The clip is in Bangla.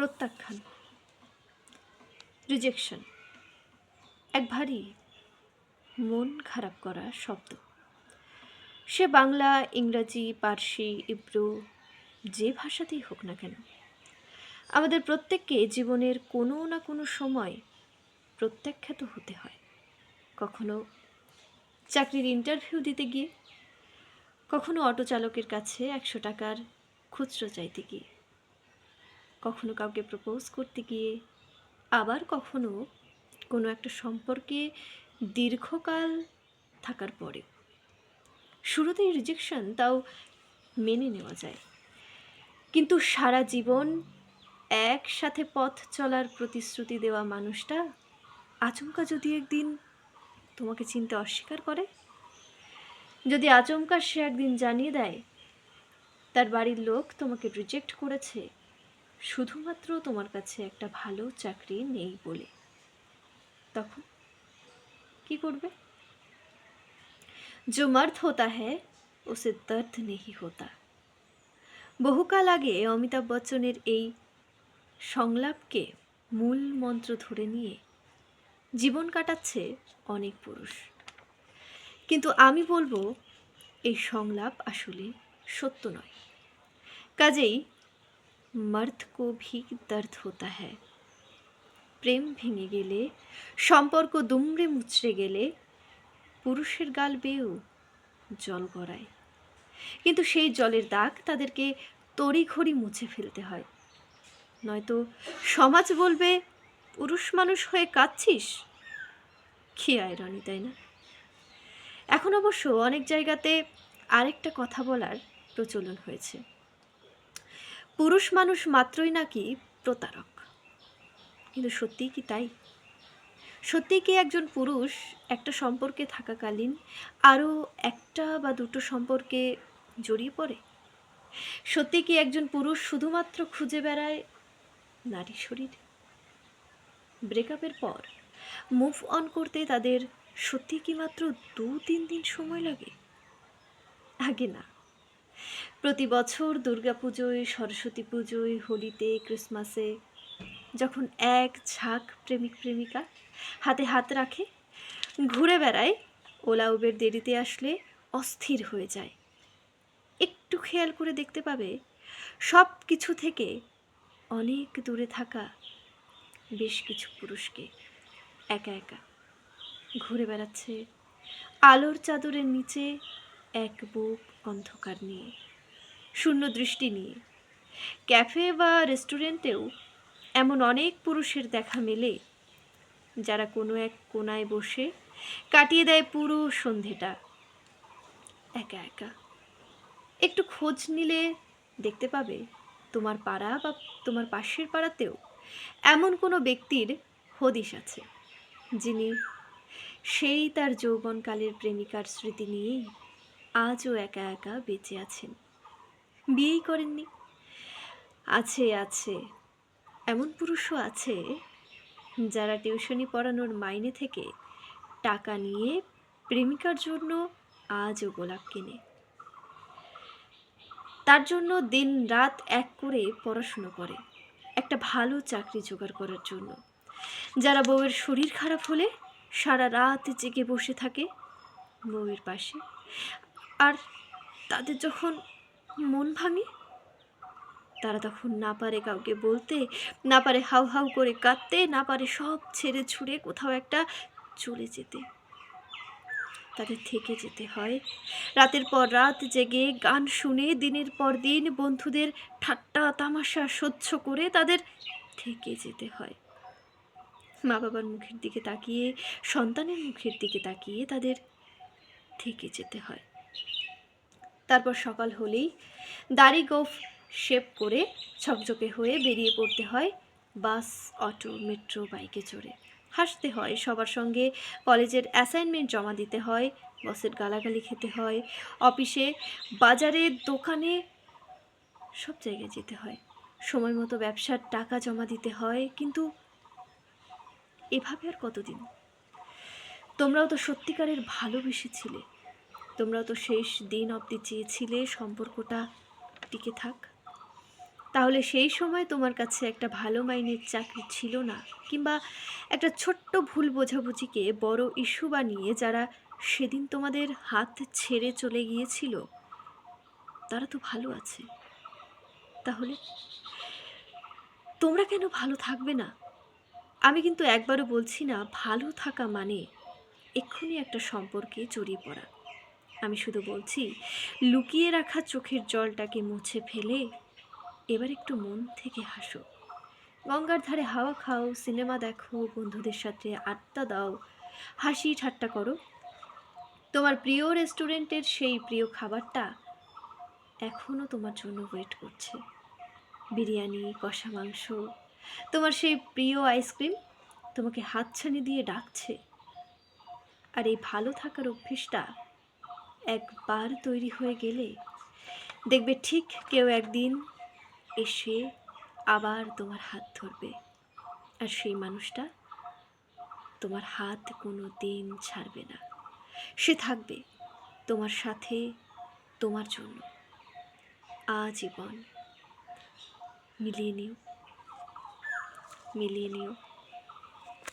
প্রত্যাখ্যান, রিজেকশন এক ভারী মন খারাপ করা শব্দ। সে বাংলা, ইংরাজি, পার্সি, ইব্রু যে ভাষাতেই হোক না কেন, আমাদের প্রত্যেককে জীবনের কোনো না কোনো সময় প্রত্যাখ্যাত হতে হয়। কখনো চাকরির ইন্টারভিউ দিতে গিয়ে, কখনো অটো চালকের কাছে 100 টাকার খুচরো চাইতে গিয়ে, কখনো কাউকে প্রপোজ করতে গিয়ে, আবার কখনো কোনো একটা সম্পর্কে দীর্ঘকাল থাকার পরে। শুরুতেই রিজেকশন তাও মেনে নেওয়া যায়, কিন্তু সারা জীবন একসাথে পথ চলার প্রতিশ্রুতি দেওয়া মানুষটা আচমকা যদি একদিন তোমাকে চিনতে অস্বীকার করে, যদি আচমকা সে একদিন জানিয়ে দেয় তার বাড়ির লোক তোমাকে রিজেক্ট করেছে শুধুমাত্র তোমার কাছে একটা ভালো চাকরি নেই বলে, তখন কি করবে? जो मर्द होता है उसे दर्द नहीं होता। বহুকাল আগে অমিতাভ বচ্চনের এই সংলাপকে মূল মন্ত্র ধরে নিয়ে জীবন কাটাচ্ছে অনেক পুরুষ, কিন্তু আমি বলবো এই সংলাপ আসলে সত্য নয়। কাজেই মর্দ কো ভি দর্দ হোতা হ্যায়। প্রেম ভেঙে গেলে, সম্পর্ক দুমড়ে মুচড়ে গেলে পুরুষের গাল বেয়েও জল গড়ায়, কিন্তু সেই জলের দাগ তাদেরকে তড়িঘড়ি মুছে ফেলতে হয়, নয়তো সমাজ বলবে পুরুষ মানুষ হয়ে কাঁদছিস। কি আয়রনি, তাই না? এখন অবশ্য অনেক জায়গাতে আরেকটা কথা বলার প্রচলন হয়েছে, পুরুষ মানুষ মাত্রই নাকি প্রতারক। কিন্তু সত্যিই কি তাই? সত্যিই কি একজন পুরুষ একটা সম্পর্কে থাকাকালীন আরও একটা বা দুটো সম্পর্কে জড়িয়ে পড়ে? সত্যি কি একজন পুরুষ শুধুমাত্র খুঁজে বেড়ায় নারী শরীর? ব্রেকআপের পর মুভ অন করতে তাদের সত্যি কি মাত্র 2-3 দিন সময় লাগে? আগে না, প্রতি বছর দুর্গাপুজোয়, সরস্বতী পুজোয়, হোলিতে, ক্রিসমাসে যখন এক ঝাঁক প্রেমিক প্রেমিকা হাতে হাত রাখে, ঘুরে বেড়ায়, ওলা উবের দেরিতে আসলে অস্থির হয়ে যায়, একটু খেয়াল করে দেখতে পাবে সব কিছু থেকে অনেক দূরে থাকা বেশ কিছু পুরুষকে একা একা ঘুরে বেড়াচ্ছে আলোর চাদরের নিচে, এক বুক অন্ধকার নিয়ে, শূন্য দৃষ্টি নিয়ে। ক্যাফে বা রেস্টুরেন্টেও এমন অনেক পুরুষের দেখা মেলে যারা কোনো এক কোনায় বসে কাটিয়ে দেয় পুরো সন্ধেটা একা একা। একটু খোঁজ নিলে দেখতে পাবে তোমার পাড়া বা তোমার পাশের পাড়াতেও এমন কোনো ব্যক্তির হদিশ আছে, যিনি সেই তার যৌবনকালের প্রেমিকার স্মৃতি নিয়েই আজও একা একা বেঁচে আছেন, বিয়েই করেননি। আছে আছে, এমন পুরুষও আছে যারা টিউশনি পড়ানোর মাইনে থেকে টাকা নিয়ে প্রেমিকার জন্য আজও গোলাপ কিনে, তার জন্য দিন রাত এক করে পড়াশুনো করে একটা ভালো চাকরি জোগাড় করার জন্য, যারা বউয়ের শরীর খারাপ হলে সারা রাত জেগে বসে থাকে বউয়ের পাশে, আর তাদের যখন মন ভাঙে তারা তখন না পারে কাউকে বলতে, না পারে হাউ হাউ করে কাঁদতে, না পারে সব ছেড়ে ছুড়ে কোথাও একটা চলে যেতে, তাদের থেকে যেতে হয় রাতের পর রাত জেগে গান শুনে, দিনের পর দিন বন্ধুদের ঠাট্টা তামাশা সহ্য করে তাদের থেকে যেতে হয়। মা বাবার মুখের দিকে তাকিয়ে, সন্তানের মুখের দিকে তাকিয়ে তাদের থেকে যেতে হয়। তারপর সকাল হলেই দাড়ি গোঁফ শেভ করে ঝকঝকে হয়ে বেরিয়ে পড়তে হয় বাস, অটো, মেট্রো, বাইকে চড়ে। হাসতে হয় সবার সঙ্গে, কলেজের অ্যাসাইনমেন্ট জমা দিতে হয়, বসের গালাগালি খেতে হয়, অফিসে, বাজারে, দোকানে, সব জায়গায় যেতে হয়, সময় মতো ব্যবসার টাকা জমা দিতে হয়। কিন্তু এভাবে আর কতদিন? তোমরাও তো সত্যিকারের ভালোবেসেছিলে, তোমরাও তো শেষ দিন অবধি চেয়েছিলে সম্পর্কটা টিকে থাক। তাহলে সেই সময় তোমার কাছে একটা ভালো মাইনের চাকরি ছিল না, কিংবা একটা ছোট্ট ভুল বোঝাবুঝিকে বড় ইস্যু বানিয়ে যারা সেদিন তোমাদের হাত ছেড়ে চলে গিয়েছিল তারা তো ভালো আছে। তাহলে তোমরা কেন ভালো থাকবে না? আমি কিন্তু একবারও বলছি না ভালো থাকা মানে এক্ষুনি একটা সম্পর্কে জড়িয়ে পড়া। আমি শুধু বলছি লুকিয়ে রাখা চোখের জলটাকে মুছে ফেলে এবার একটু মন থেকে হাসো। গঙ্গার ধারে হাওয়া খাও, সিনেমা দেখো, বন্ধুদের সাথে আড্ডা দাও, হাসি ঠাট্টা করো। তোমার প্রিয় রেস্টুরেন্টের সেই প্রিয় খাবারটা এখনও তোমার জন্য ওয়েট করছে। বিরিয়ানি, কষা মাংস, তোমার সেই প্রিয় আইসক্রিম তোমাকে হাতছানি দিয়ে ডাকছে। আর এই ভালো থাকার অভ্যেসটা একবার তৈরি হয়ে গেলে দেখবে ঠিক কেউ একদিন এসে আবার তোমার হাত ধরবে, আর সেই মানুষটা তোমার হাত কোনো দিন ছাড়বে না। সে থাকবে তোমার সাথে, তোমার জন্য আজীবন। মিলিয়ে নিও, মিলিয়ে নিও।